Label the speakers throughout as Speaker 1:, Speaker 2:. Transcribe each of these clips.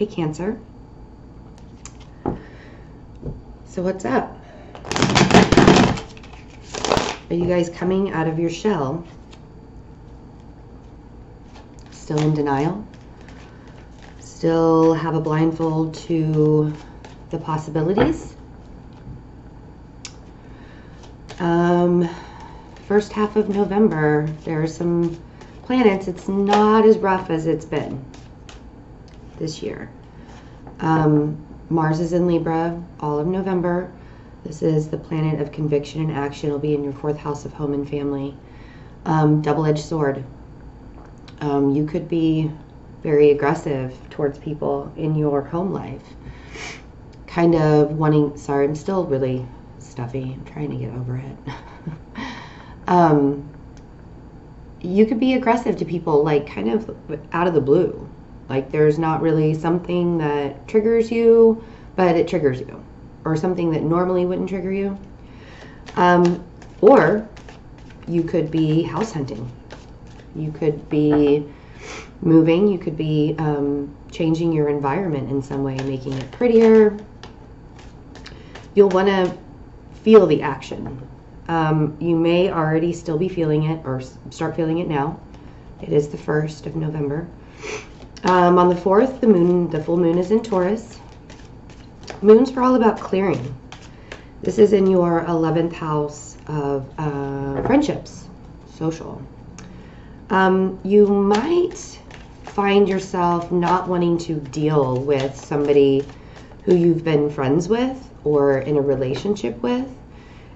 Speaker 1: Hey, Cancer. So what's up? Are you guys coming out of your shell? Still in denial? Still have a blindfold to the possibilities? First half of November, there are some planets. It's not as rough as it's been this year. Mars is in Libra all of November. This is the planet of conviction and action. It'll be in your 4th house of home and family. Double-edged sword. You could be very aggressive towards people in your home life. Kind of wanting, sorry, I'm still really stuffy. I'm trying to get over it. You could be aggressive to people, like kind of out of the blue. Like there's not really something that triggers you, but it triggers you. Or something that normally wouldn't trigger you. Or you could be house hunting. You could be moving. You could be changing your environment in some way, making it prettier. You'll want to feel the action. You may already still be feeling it or start feeling it now. It is the 1st of November. On the 4th, the full moon is in Taurus. Moons are all about clearing. This is in your 11th house of friendships, social. You might find yourself not wanting to deal with somebody who you've been friends with or in a relationship with,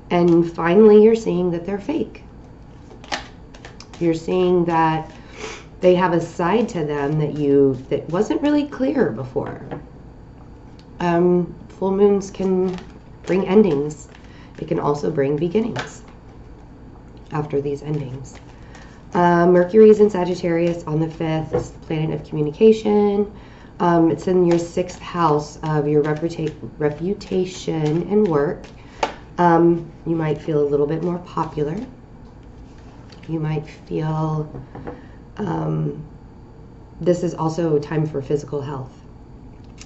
Speaker 1: and finally you're seeing that they're fake. You're seeing that they have a side to them that wasn't really clear before. Full moons can bring endings. It can also bring beginnings after these endings. Mercury is in Sagittarius on the 5th. This is the planet of communication. It's in your 6th house of your reputation and work. You might feel a little bit more popular. You might feel this is also a time for physical health.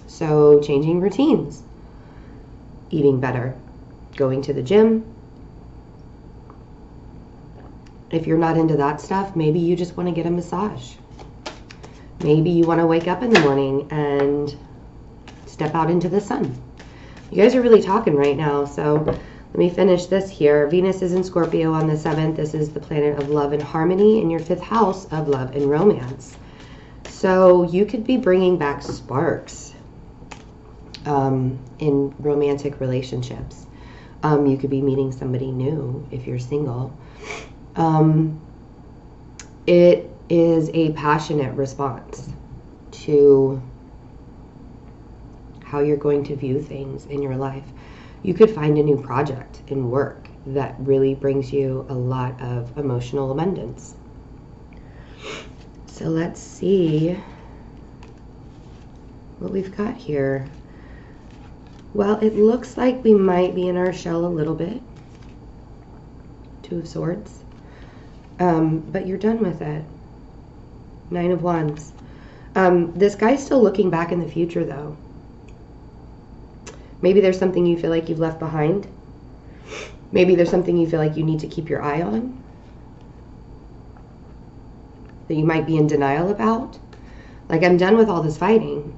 Speaker 1: So changing routines, eating better, going to the gym. If you're not into that stuff, maybe you just want to get a massage. Maybe you want to wake up in the morning and step out into the sun. You guys are really talking right now, so let me finish this here. Venus is in Scorpio on the 7th. This is the planet of love and harmony in your 5th house of love and romance. So you could be bringing back sparks in romantic relationships. You could be meeting somebody new if you're single. It is a passionate response to how you're going to view things in your life. You could find a new project in work that really brings you a lot of emotional abundance. So let's see what we've got here. Well, it looks like we might be in our shell a little bit. 2 of Swords. But you're done with it. 9 of Wands. This guy's still looking back in the future, though. Maybe there's something you feel like you've left behind. Maybe there's something you feel like you need to keep your eye on, that you might be in denial about. Like, I'm done with all this fighting.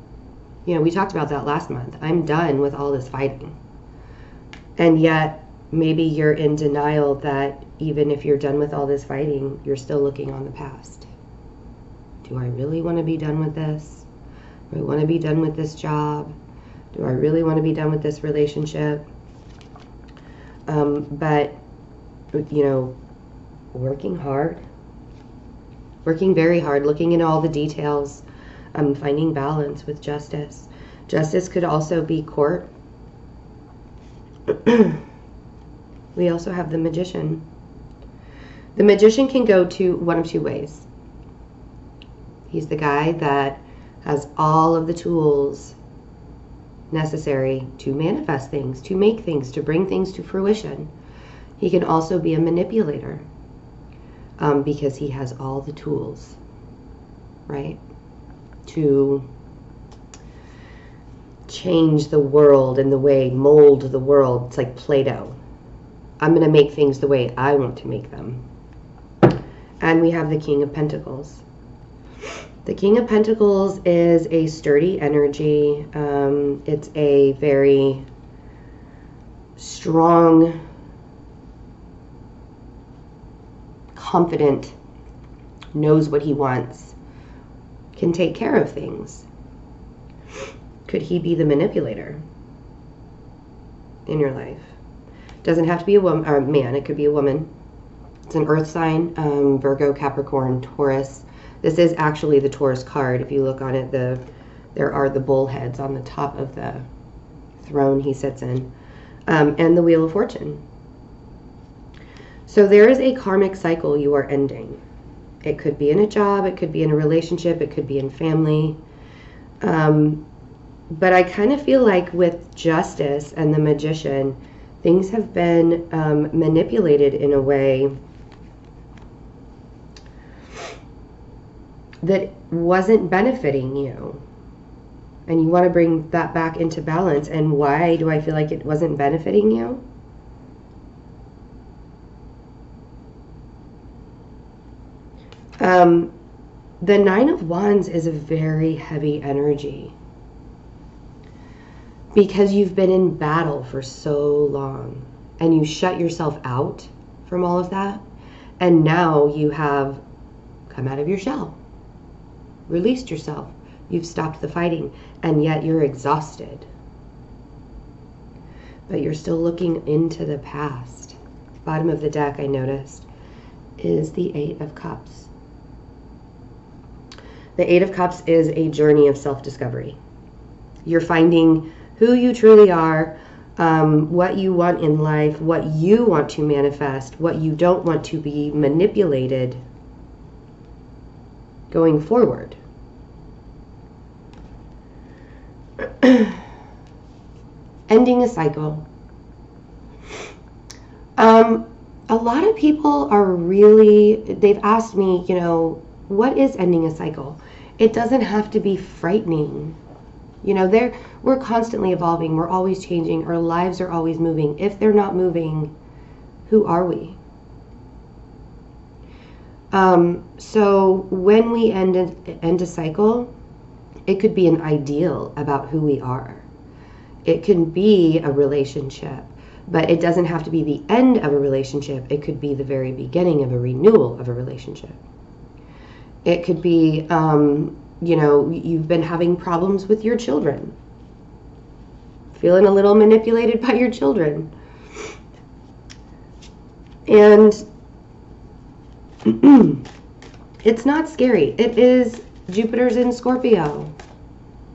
Speaker 1: You know, we talked about that last month. I'm done with all this fighting. And yet, maybe you're in denial that even if you're done with all this fighting, you're still looking on the past. Do I really want to be done with this? Do I want to be done with this job? Do I really want to be done with this relationship? But, you know, working hard, working very hard, looking into all the details, finding balance with justice. Justice could also be court. We also have the Magician. The Magician can go to one of 2 ways. He's the guy that has all of the tools necessary to manifest things, to make things, to bring things to fruition. He can also be a manipulator because he has all the tools, right, to change the world and the way, mold the world. It's like Play-Doh. I'm going to make things the way I want to make them. And we have the King of Pentacles. The King of Pentacles is a sturdy energy. It's a very strong, confident, knows what he wants, can take care of things. Could he be the manipulator in your life? Doesn't have to be a woman or a man. It could be a woman. It's an earth sign, Virgo, Capricorn, Taurus. This is actually the Taurus card. If you look on it, there are the bull heads on the top of the throne he sits in, and the Wheel of Fortune. So there is a karmic cycle you are ending. It could be in a job, it could be in a relationship, it could be in family. But I kind of feel like with Justice and the Magician, things have been manipulated in a way that wasn't benefiting you. And you want to bring that back into balance. And why do I feel like it wasn't benefiting you? The Nine of Wands is a very heavy energy because you've been in battle for so long and you shut yourself out from all of that, and now you have come out of your shell, released yourself, you've stopped the fighting, and yet you're exhausted, but you're still looking into the past. Bottom of the deck, I noticed, is the Eight of Cups. The Eight of Cups is a journey of self-discovery. You're finding who you truly are, what you want in life, what you want to manifest, what you don't want to be manipulated going forward. Ending a cycle. A lot of people are really, they've asked me, you know, what is ending a cycle? It doesn't have to be frightening. You know, we're constantly evolving. We're always changing. Our lives are always moving. If they're not moving, who are we? So when we end a cycle, it could be an ideal about who we are. It can be a relationship, but it doesn't have to be the end of a relationship. It could be the very beginning of a renewal of a relationship. It could be, you know, you've been having problems with your children, feeling a little manipulated by your children. And it's not scary. It is Jupiter's in Scorpio.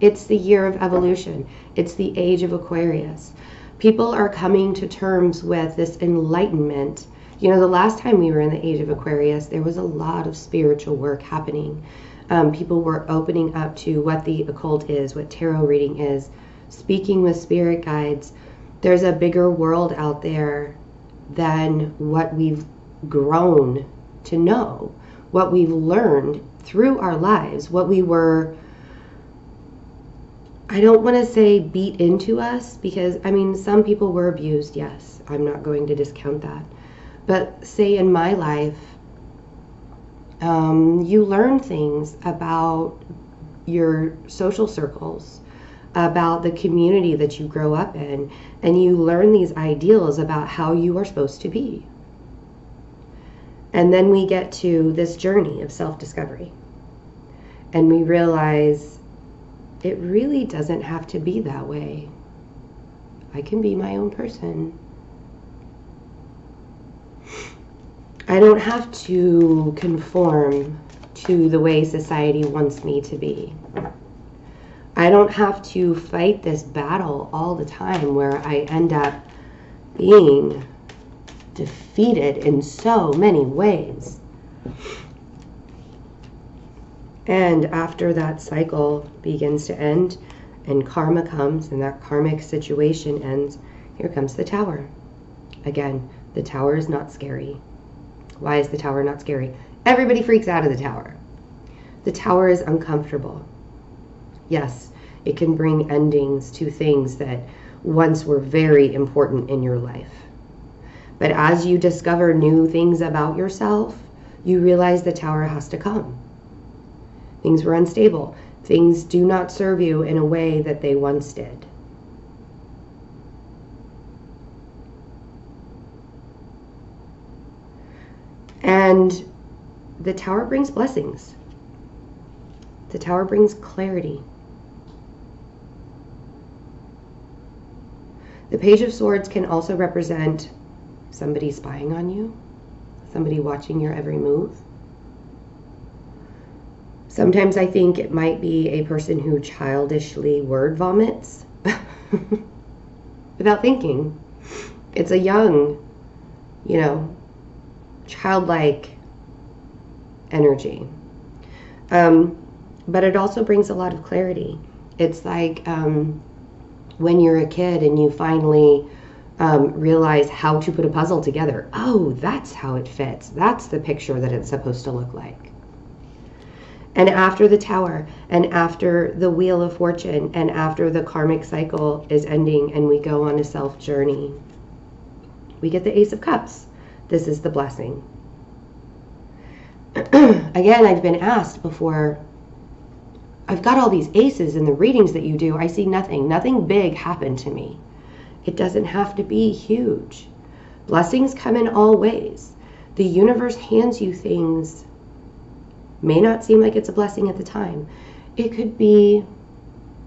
Speaker 1: It's the year of evolution. It's the age of Aquarius. People are coming to terms with this enlightenment. You know, the last time we were in the age of Aquarius, there was a lot of spiritual work happening. People were opening up to what the occult is, what tarot reading is, speaking with spirit guides. There's a bigger world out there than what we've grown to know, what we've learned through our lives, what we were, I don't want to say beat into us, because, I mean, some people were abused, yes. I'm not going to discount that. But say in my life, you learn things about your social circles, about the community that you grow up in, and you learn these ideals about how you are supposed to be. And then we get to this journey of self-discovery, and we realize it really doesn't have to be that way. I can be my own person. I don't have to conform to the way society wants me to be. I don't have to fight this battle all the time where I end up being defeated in so many ways. And after that cycle begins to end and karma comes and that karmic situation ends, here comes the Tower. Again, the Tower is not scary. Why is the Tower not scary? Everybody freaks out of the Tower. The Tower is uncomfortable. Yes, It can bring endings to things that once were very important in your life. But as you discover new things about yourself, you realize the Tower has to come. Things were unstable. Things do not serve you in a way that they once did. And the Tower brings blessings. The Tower brings clarity. The Page of Swords can also represent somebody spying on you, somebody watching your every move. Sometimes I think it might be a person who childishly word vomits without thinking. It's a young, childlike energy. But it also brings a lot of clarity. It's like when you're a kid and you finally realize how to put a puzzle together. Oh, that's how it fits. That's the picture that it's supposed to look like. And after the Tower, and after the Wheel of Fortune, and after the karmic cycle is ending and we go on a self journey, we get the Ace of Cups. This is the blessing. Again, I've been asked before, I've got all these aces in the readings that you do. I see nothing big happen to me. It doesn't have to be huge. Blessings come in all ways. The universe hands you things. May not seem like it's a blessing at the time. It could be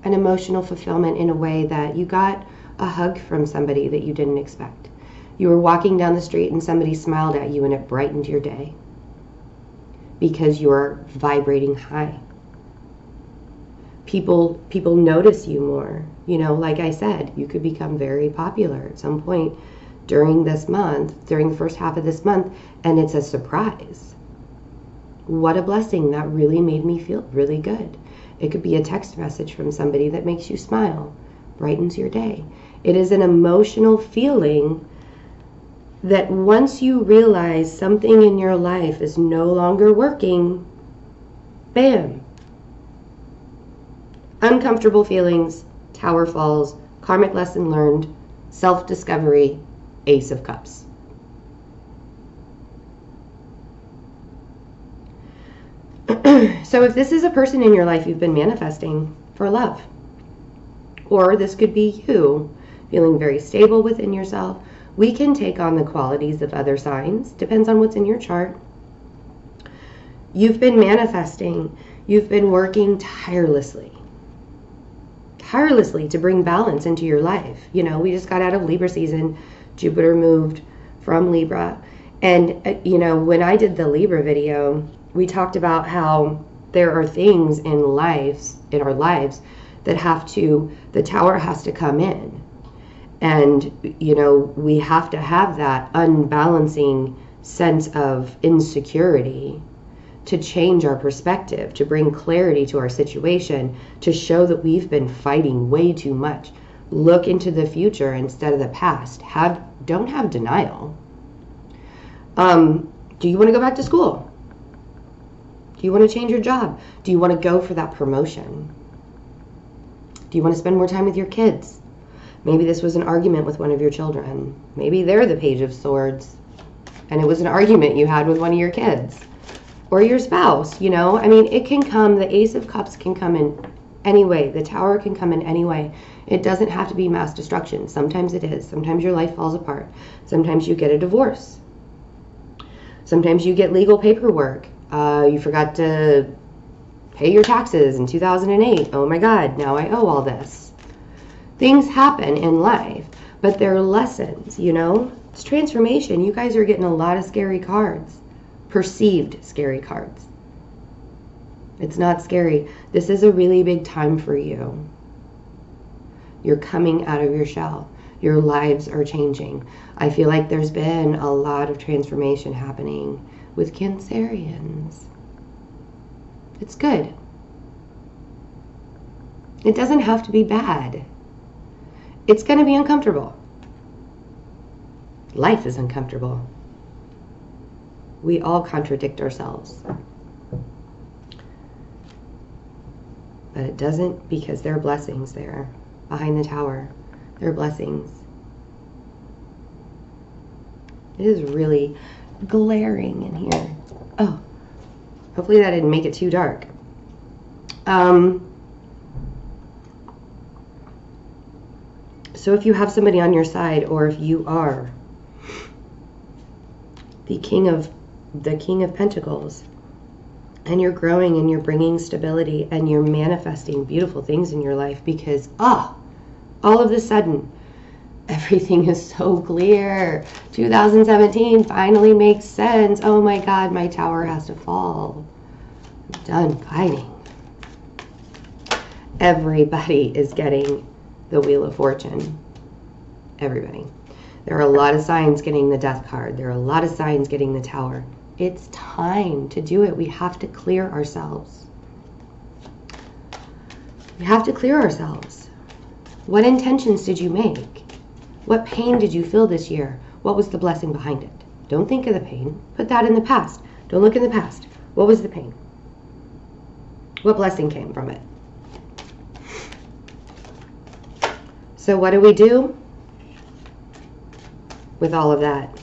Speaker 1: an emotional fulfillment in a way that you got a hug from somebody that you didn't expect. You were walking down the street and somebody smiled at you and it brightened your day because you're vibrating high. People notice you more. Like I said, you could become very popular at some point during this month, during the first half of this month, and it's a surprise. What a blessing. That really made me feel really good. It could be a text message from somebody that makes you smile, brightens your day. It is an emotional feeling that once you realize something in your life is no longer working, bam. Uncomfortable feelings, Tower falls, karmic lesson learned, self-discovery, Ace of Cups. So if this is a person in your life you've been manifesting for love, or this could be you feeling very stable within yourself, we can take on the qualities of other signs. Depends on what's in your chart. You've been manifesting. You've been working tirelessly to bring balance into your life. We just got out of Libra season. Jupiter moved from Libra. And, when I did the Libra video, we talked about how there are things in our lives that the Tower has to come in. And, we have to have that unbalancing sense of insecurity to change our perspective, to bring clarity to our situation, to show that we've been fighting way too much. Look into the future instead of the past. Don't have denial. Do you want to go back to school? Do you want to change your job? Do you want to go for that promotion? Do you want to spend more time with your kids? Maybe this was an argument with one of your children. Maybe they're the Page of Swords, and it was an argument you had with one of your kids. Or your spouse, it can come, the Ace of Cups can come in any way. The Tower can come in any way. It doesn't have to be mass destruction. Sometimes it is. Sometimes your life falls apart. Sometimes you get a divorce. Sometimes you get legal paperwork. You forgot to pay your taxes in 2008. Oh my God, now I owe all this. Things happen in life, but they're lessons, It's transformation. You guys are getting a lot of scary cards. Perceived scary cards. It's not scary. This is a really big time for you. You're coming out of your shell. Your lives are changing. I feel like there's been a lot of transformation happening with Cancerians. It's good. It doesn't have to be bad. It's going to be uncomfortable. Life is uncomfortable. We all contradict ourselves. But But it doesn't, because there are blessings there behind the Tower. There are blessings. It is really glaring in here. Oh, hopefully that didn't make it too dark. So if you have somebody on your side, or if you are the King of Pentacles, and you're growing and you're bringing stability and you're manifesting beautiful things in your life, because all of a sudden everything is so clear. 2017 finally makes sense. Oh my God, my tower has to fall. I'm done fighting. Everybody is getting the Wheel of Fortune. Everybody. There are a lot of signs getting the Death card. There are a lot of signs getting the Tower. It's time to do it. We have to clear ourselves. We have to clear ourselves. What intentions did you make? What pain did you feel this year? What was the blessing behind it? Don't think of the pain. Put that in the past. Don't look in the past. What was the pain? What blessing came from it? So what do we do with all of that?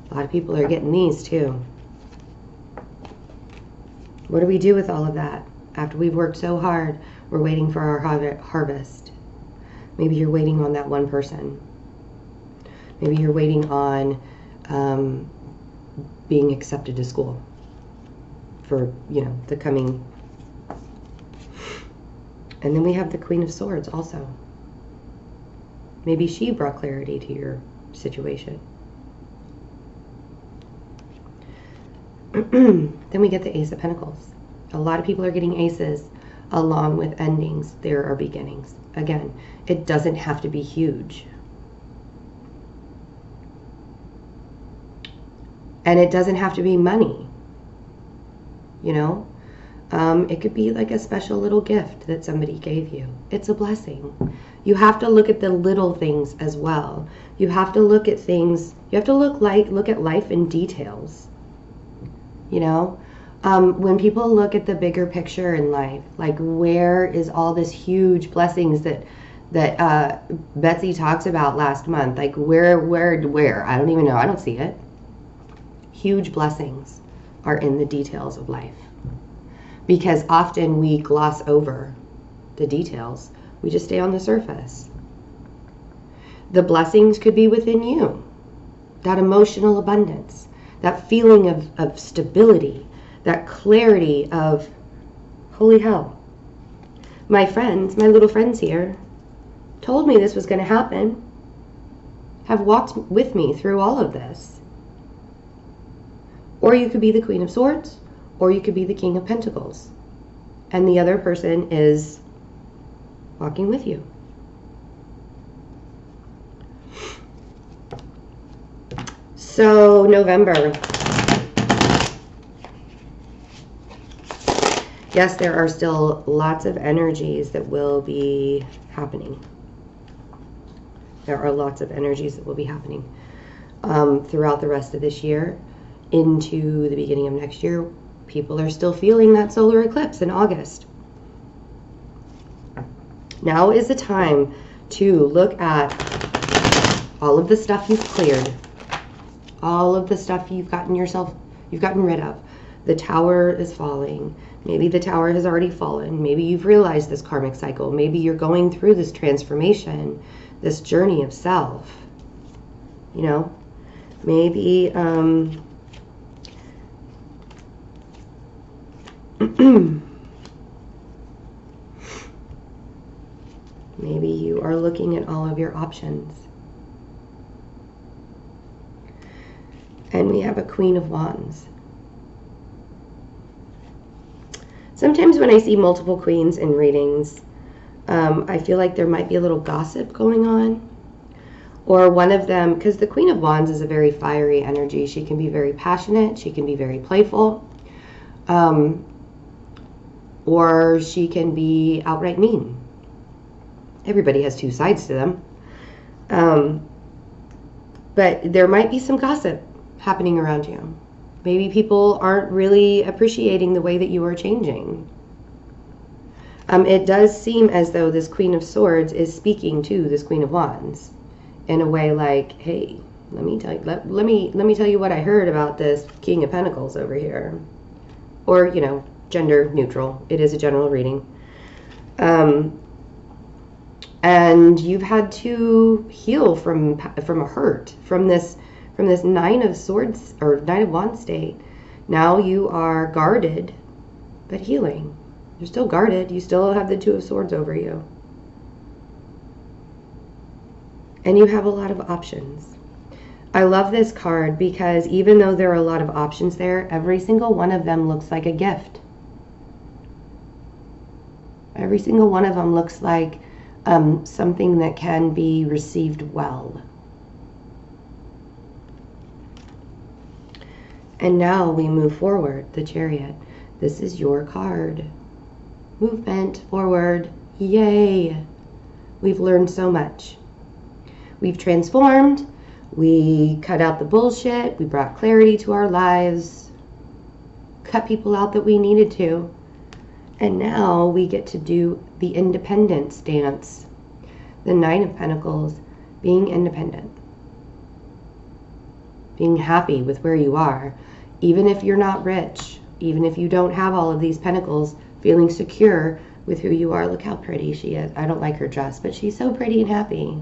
Speaker 1: A lot of people are getting these too. What do we do with all of that? After we've worked so hard, we're waiting for our harvest. Maybe you're waiting on that one person. Maybe you're waiting on being accepted to school for, the coming. And then we have the Queen of Swords also. Maybe she brought clarity to your situation. Then we get the Ace of Pentacles. A lot of people are getting aces along with endings. There are beginnings. Again, it doesn't have to be huge. And it doesn't have to be money. It could be like a special little gift that somebody gave you. It's a blessing. You have to look at the little things as well. You have to look at things. You have to look at life in details. When people look at the bigger picture in life, like where is all this huge blessings that Betsy talks about last month? Like where? I don't even know. I don't see it. Huge blessings are in the details of life. Because often we gloss over the details. We just stay on the surface. The blessings could be within you. That emotional abundance. That feeling of stability. That clarity of, holy hell. My little friends here, told me this was going to happen. Have walked with me through all of this. Or you could be the Queen of Swords. Or you could be the King of Pentacles. And the other person is walking with you. So, November. Yes, there are still lots of energies that will be happening. There are lots of energies that will be happening throughout the rest of this year into the beginning of next year. People are still feeling that solar eclipse in August. Now is the time to look at all of the stuff you've cleared, all of the stuff you've gotten rid of. The tower is falling. Maybe the tower has already fallen. Maybe you've realized this karmic cycle. Maybe you're going through this transformation, this journey of self. Maybe maybe you are looking at all of your options. And we have a Queen of Wands. Sometimes when I see multiple queens in readings, I feel like there might be a little gossip going on. Or one of them, because the Queen of Wands is a very fiery energy. She can be very passionate. She can be very playful. Or she can be outright mean. Everybody has two sides to them. But there might be some gossip happening around you. Maybe people aren't really appreciating the way that you are changing. It does seem as though this Queen of Swords is speaking to this Queen of Wands in a way like, hey, let me tell you, let me tell you what I heard about this King of Pentacles over here. Or, you know, gender neutral. It is a general reading. And you've had to heal from a hurt, from this Nine of Swords or Nine of Wands state. Now you are guarded, but healing. You're still guarded. You still have the Two of Swords over you. And you have a lot of options. I love this card because even though there are a lot of options there, every single one of them looks like a gift. Every single one of them looks like something that can be received well. And now we move forward, the Chariot. This is your card. Movement forward. Yay! We've learned so much. We've transformed. We cut out the bullshit. We brought clarity to our lives. Cut people out that we needed to. And now we get to do the independence dance. The Nine of Pentacles, being independent. Being happy with where you are. Even if you're not rich. Even if you don't have all of these pentacles. Feeling secure with who you are. Look how pretty she is. I don't like her dress, but she's so pretty and happy.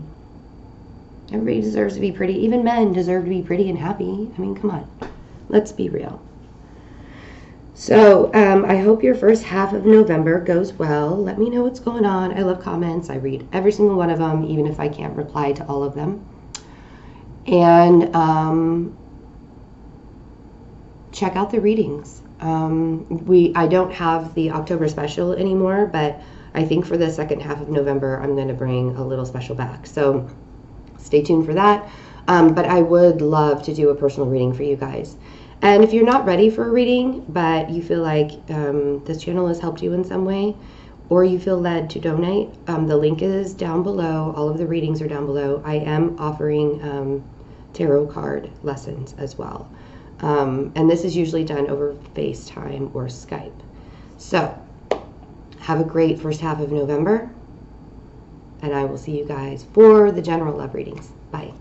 Speaker 1: Everybody deserves to be pretty. Even men deserve to be pretty and happy. I mean, come on. Let's be real. So, I hope your first half of November goes well. Let me know what's going on. I love comments. I read every single one of them, even if I can't reply to all of them. And check out the readings. I don't have the October special anymore, but I think for the second half of November, I'm going to bring a little special back. So stay tuned for that. But I would love to do a personal reading for you guys. And if you're not ready for a reading, but you feel like this channel has helped you in some way, or you feel led to donate, the link is down below. All of the readings are down below. I am offering tarot card lessons as well. And this is usually done over FaceTime or Skype. So, have a great first half of November. And I will see you guys for the general love readings. Bye.